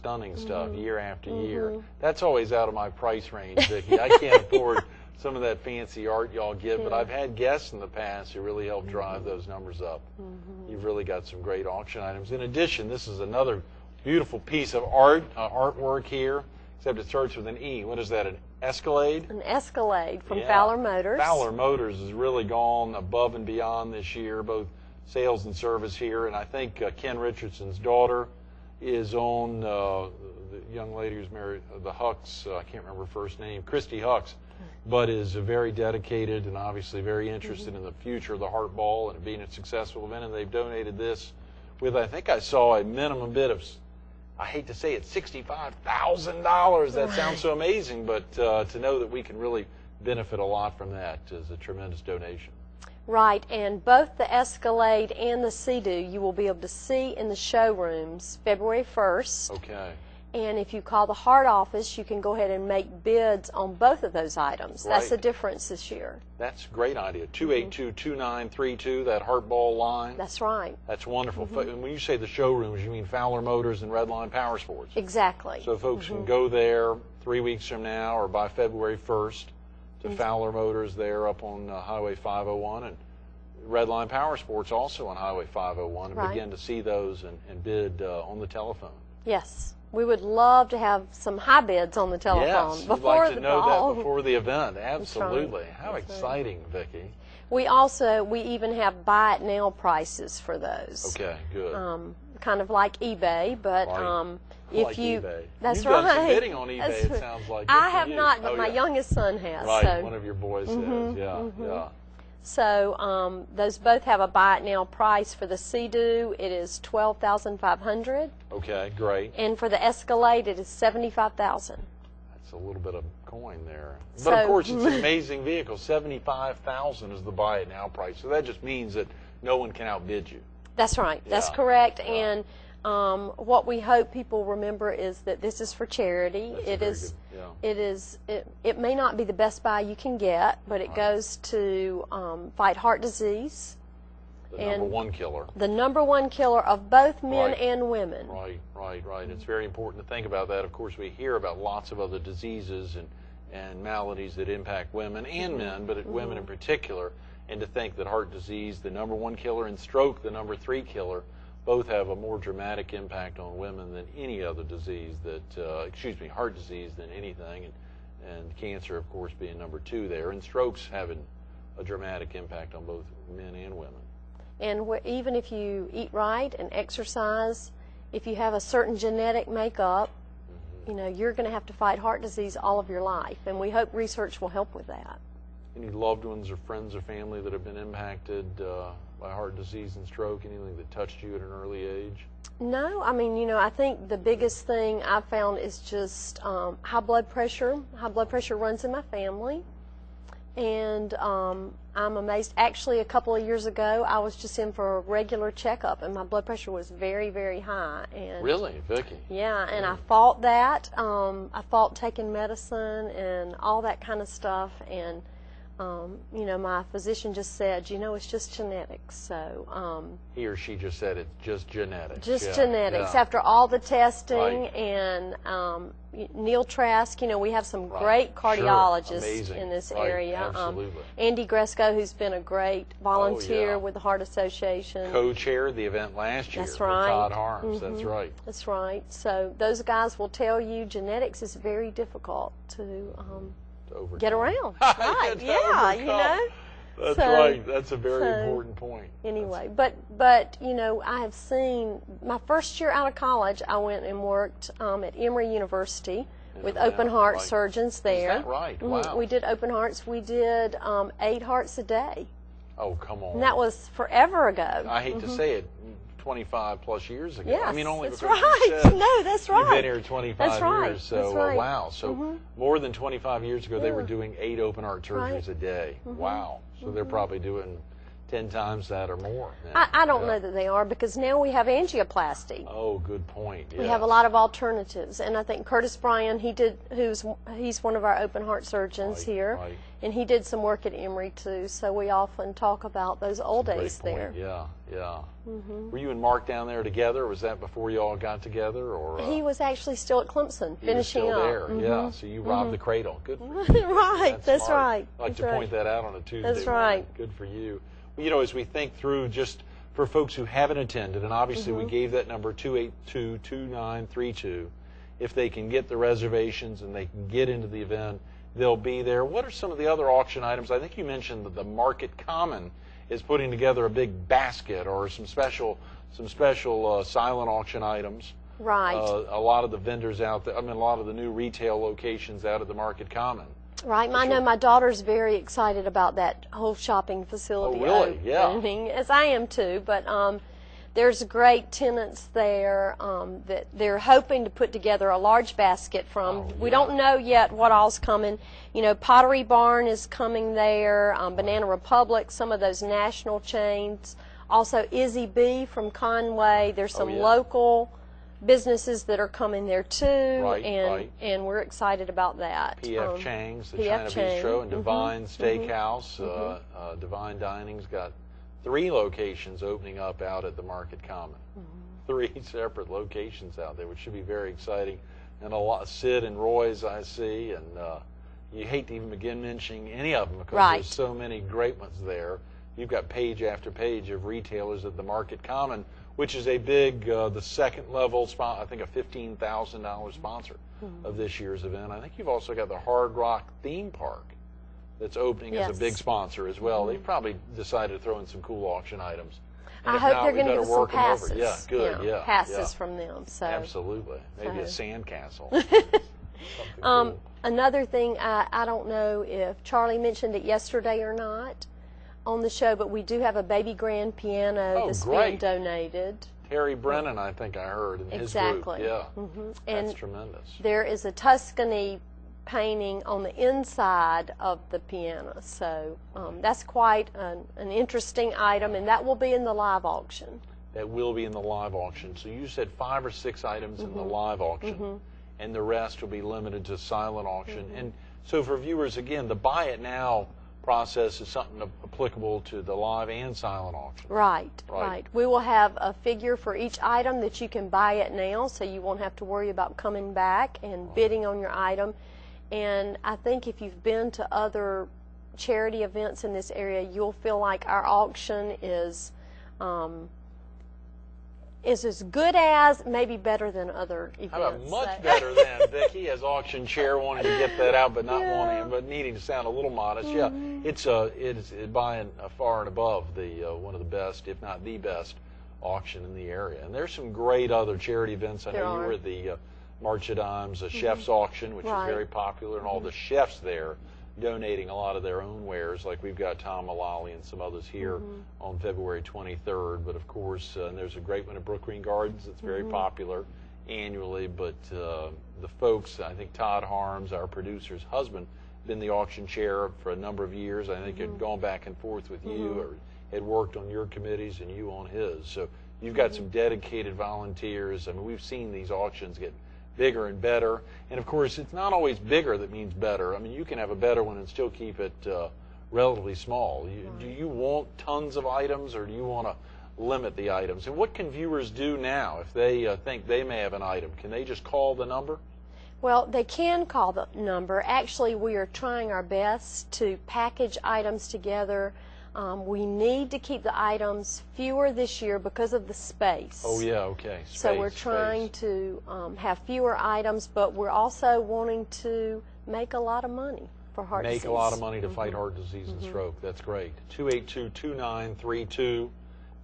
stunning stuff year after year. That's always out of my price range, Vicki. I can't afford some of that fancy art y'all give, but I've had guests in the past who really helped drive those numbers up. You've really got some great auction items. In addition, this is another beautiful piece of art, artwork here, except it starts with an E. What is that, an Escalade? An Escalade from Fowler Motors. Fowler Motors has really gone above and beyond this year, both sales and service here, and I think Ken Richardson's daughter is on, the young lady who's married, the Hucks, I can't remember her first name, Christy Hucks, but is very dedicated and obviously very interested in the future of the Heart Ball and it being a successful event, and they've donated this with, I think I saw a minimum bid of, I hate to say it, $65,000. That sounds so amazing, but to know that we can really benefit a lot from that is a tremendous donation. Right, and both the Escalade and the Sea-Doo you will be able to see in the showrooms February 1st. Okay. And if you call the Heart office, you can go ahead and make bids on both of those items. Right. That's the difference this year. That's a great idea. 282-2932, that Heart Ball line. That's right. That's wonderful. And when you say the showrooms, you mean Fowler Motors and Redline Power Sports. Exactly. So folks can go there 3 weeks from now or by February 1st to Fowler Motors there up on Highway 501, and Redline Power Sports also on Highway 501, and begin to see those and bid on the telephone. Yes. We would love to have some high bids on the telephone yes, before we'd like to the know ball. that before the event. Absolutely. Right. How exciting, Vicki. We even have buy it now prices for those. Okay, good. Kind of like eBay, but if like you eBay. That's You've right. done some bidding on eBay, it sounds like. I have not, but my youngest son has. Right, so. one of your boys has. Yeah. So those both have a buy it now price. For the Sea-Doo, it is $12,500. Okay, great. And for the Escalade, it is $75,000. That's a little bit of coin there. So, but of course, it's an amazing vehicle. $75,000 is the buy it now price. So that just means that no one can outbid you. That's right. That's correct. Yeah. And what we hope people remember is that this is for charity. It may not be the best buy you can get, but it goes to fight heart disease. The number one killer. The number one killer of both men and women. Right. It's very important to think about that. Of course, we hear about lots of other diseases and maladies that impact women and men, but women in particular, and to think that heart disease, the number one killer, and stroke, the number 3 killer, both have a more dramatic impact on women than any other disease heart disease than anything, and cancer, of course, being number 2 there, and strokes having a dramatic impact on both men and women. And even if you eat right and exercise, if you have a certain genetic makeup, you're going to have to fight heart disease all of your life, and we hope research will help with that. Any loved ones or friends or family that have been impacted by heart disease and stroke, anything that touched you at an early age? No, I mean, I think the biggest thing I've found is just high blood pressure. High blood pressure runs in my family, and I'm amazed. Actually, a couple of years ago, I was just in for a regular checkup, and my blood pressure was very, very high. And really, Vicki? Yeah, and I fought that. I fought taking medicine and all that kind of stuff, and my physician just said, it's just genetics. So he or she just said it's just genetics. Just genetics. Yeah. After all the testing and Neil Trask, we have some great cardiologists in this area. Absolutely. Andy Gresko, who's been a great volunteer with the Heart Association. Co-chaired the event last year. That's right. With Todd Harms. That's right. That's right. So those guys will tell you genetics is very difficult to get around. Right. That's right. That's a very important point. Anyway, but I have seen, my first year out of college, I went and worked at Emory University with open heart surgeons there. Is that right? Wow. We did open hearts. We did 8 hearts a day. Oh, come on. And that was forever ago. I hate to say it, 25 plus years ago. Yes, I mean, only that's because right. you said No, that's right. You've been here 25 years, so that's right. Wow. So more than 25 years ago, they were doing 8 open heart surgeries a day. Wow. So they're probably doing 10 times that or more now. I don't know that they are, because now we have angioplasty. Oh, good point. We have a lot of alternatives, and I think Curtis Bryan, he's one of our open heart surgeons here, and he did some work at Emory too. So we often talk about those old days there. Yeah, yeah. Were you and Mark down there together, or was that before you all got together? Or he was actually still at Clemson, finishing still up. There, yeah. So you robbed the cradle. Good for you. Right, that's right. I like to point that out on a Tuesday. That's right. Good for you. You know, as we think through, just for folks who haven't attended, and obviously we gave that number 282-2932. If they can get the reservations and they can get into the event, they'll be there. What are some of the other auction items? I think you mentioned that the Market Common is putting together a big basket or some special silent auction items. Right. A lot of the vendors out there, I mean, a lot of the new retail locations out at the Market Common. Right. I know my daughter's very excited about that whole shopping facility opening, as I am too. But there's great tenants there that they're hoping to put together a large basket from. We don't know yet what all's coming. You know, Pottery Barn is coming there, Banana Republic, some of those national chains. Also, Izzy B from Conway. There's some local businesses that are coming there too, and we're excited about that. P.F. Chang's, the China Bistro, and Divine Steakhouse. Divine Dining's got 3 locations opening up out at the Market Common. 3 separate locations out there, which should be very exciting. And a lot, Sid and Roy's I see, and you hate to even begin mentioning any of them because there's so many great ones there. You've got page after page of retailers at the Market Common, which is a big, the second level, I think a $15,000 sponsor of this year's event. I think you've also got the Hard Rock Theme Park that's opening as a big sponsor as well. They've probably decided to throw in some cool auction items. And I hope they're going to get some passes. Yeah, good, passes from them. So absolutely. Maybe a sandcastle. Cool. Another thing, I don't know if Charlie mentioned it yesterday or not on the show, but we do have a baby grand piano that's being donated. Terry Brennan, I think I heard, in his group. Yeah, that's tremendous. There is a Tuscany painting on the inside of the piano, so that's quite an interesting item, and that will be in the live auction. That will be in the live auction. So you said 5 or 6 items in the live auction, and the rest will be limited to silent auction. And so for viewers, again, the buy it now process is something applicable to the live and silent auction. Right. We will have a figure for each item that you can buy it now, so you won't have to worry about coming back and bidding on your item. And I think if you've been to other charity events in this area, you'll feel like our auction is as good as, maybe better than other events. How about much better than? Vicki, as auction chair, wanting to get that out, but not but needing to sound a little modest. Yeah, it's by far and above the one of the best, if not the best, auction in the area. And there's some great other charity events. I know you were at the March of Dimes, a chef's auction, which is very popular, and all the chefs there donating a lot of their own wares, like we've got Tom Mullally and some others here on February 23rd. But of course, there's a great one at Brook Green Gardens that's very popular annually. But the folks, I think Todd Harms, our producer's husband, been the auction chair for a number of years. I think had gone back and forth with you, or had worked on your committees and you on his. So you've got some dedicated volunteers. I mean, we've seen these auctions get bigger and better, and of course it's not always bigger that means better. I mean, you can have a better one and still keep it relatively small. Do you want tons of items, or do you want to limit the items? And what can viewers do now if they think they may have an item? Can they just call the number? Well, they can call the number. Actually, we are trying our best to package items together. We need to keep the items fewer this year because of the space. Oh, yeah, okay. Space, so we're trying to have fewer items, but we're also wanting to make a lot of money for heart disease. Make a lot of money to fight heart disease and stroke. That's great. 282-2932.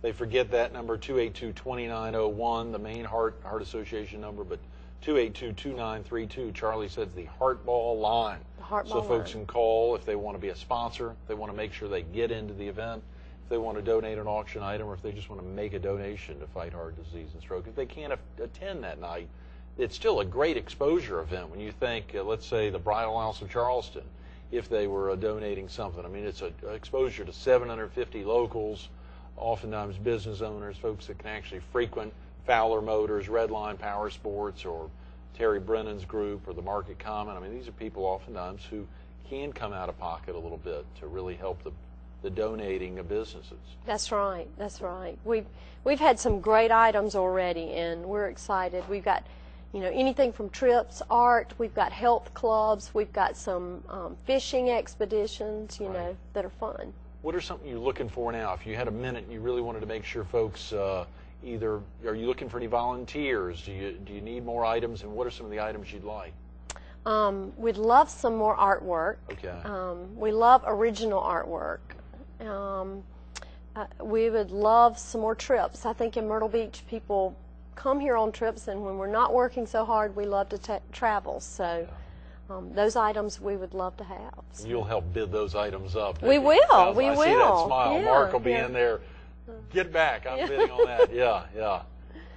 They forget that number, 282-2901, the main Heart Association number, but 282-2932. Charlie says the Heart Ball line. So folks can call if they want to be a sponsor, if they want to make sure they get into the event, if they want to donate an auction item, or if they just want to make a donation to fight heart disease and stroke. If they can't attend that night, it's still a great exposure event when you think, let's say, the Bridal House of Charleston if they were donating something. I mean, it's an exposure to 750 locals, oftentimes business owners, folks that can actually frequent Fowler Motors, Redline Power Sports, or Terry Brennan's group, or the Market Common. I mean, these are people oftentimes who can come out of pocket a little bit to really help the donating of businesses. That's right. That's right. We've had some great items already, and we're excited. We've got, anything from trips, art. We've got health clubs. We've got some fishing expeditions, Right. that are fun. What are something you're looking for now? If you had a minute and you really wanted to make sure folks either, are you looking for any volunteers? Do you need more items, and what are some of the items you'd like? We'd love some more artwork. Okay. We love original artwork. We would love some more trips. I think in Myrtle Beach, people come here on trips, and when we're not working so hard, we love to travel. So those items we would love to have. So. You'll help bid those items up. We will. We will. I see that smile. Yeah, Mark will be yeah. in there. Get back. I'm bidding on that. Yeah.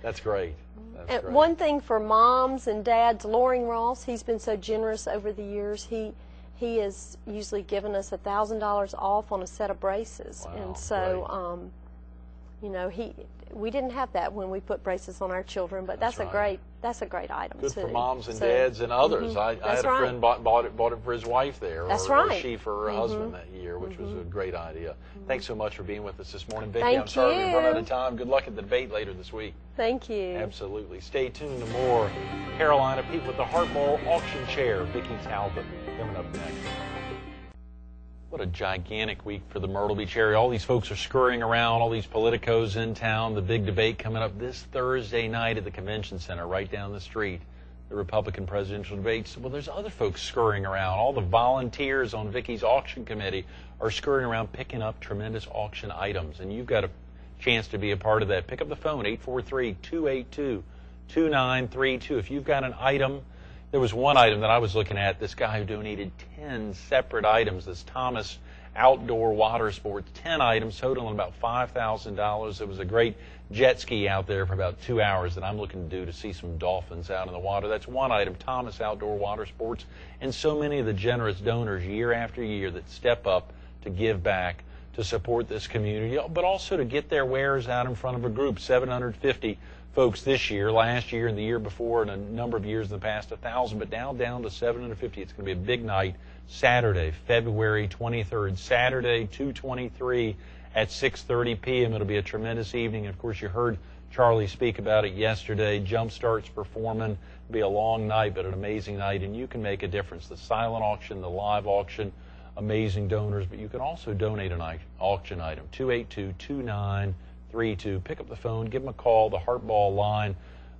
That's great. That's great. One thing for moms and dads, Loring Ross, he's been so generous over the years. He has usually given us $1,000 off on a set of braces. Wow, and so, we didn't have that when we put braces on our children, but that's right. a great item Good too. for moms and dads and others. I had a friend bought it for his wife there, or she for her husband that year, which was a great idea. Thanks so much for being with us this morning, Vicki. Thank I'm sorry you. we've run out of time. Good luck at the debate later this week. Thank you. Absolutely. Stay tuned to more Carolina People with the Hardball Auction Chair. Vicki Talbot coming up next. What a gigantic week for the Myrtle Beach area. All these folks are scurrying around, all these politicos in town. The big debate coming up this Thursday night at the Convention Center right down the street. The Republican presidential debates. Well, there's other folks scurrying around. All the volunteers on Vicki's auction committee are scurrying around picking up tremendous auction items. And you've got a chance to be a part of that. Pick up the phone, 843-282-2932. If you've got an item. There was one item that I was looking at, this guy who donated 10 separate items, this Thomas Outdoor Water Sports, 10 items totaling about $5,000. It was a great jet ski out there for about 2 hours that I'm looking to do to see some dolphins out in the water. That's one item, Thomas Outdoor Water Sports, and so many of the generous donors year after year that step up to give back, to support this community, but also to get their wares out in front of a group, 750 folks this year, last year and the year before, and a number of years in the past, 1,000, but now down to 750. It's going to be a big night, Saturday, February 23rd, Saturday, 2/23 at 6:30 p.m. It'll be a tremendous evening. And of course, you heard Charlie speak about it yesterday. Jumpstart's performing. It'll be a long night, but an amazing night, and you can make a difference. The silent auction, the live auction, amazing donors, but you can also donate an auction item, 282-2932. Pick up the phone, give them a call, the Heartball line.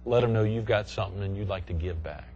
Let them know you've got something and you'd like to give back.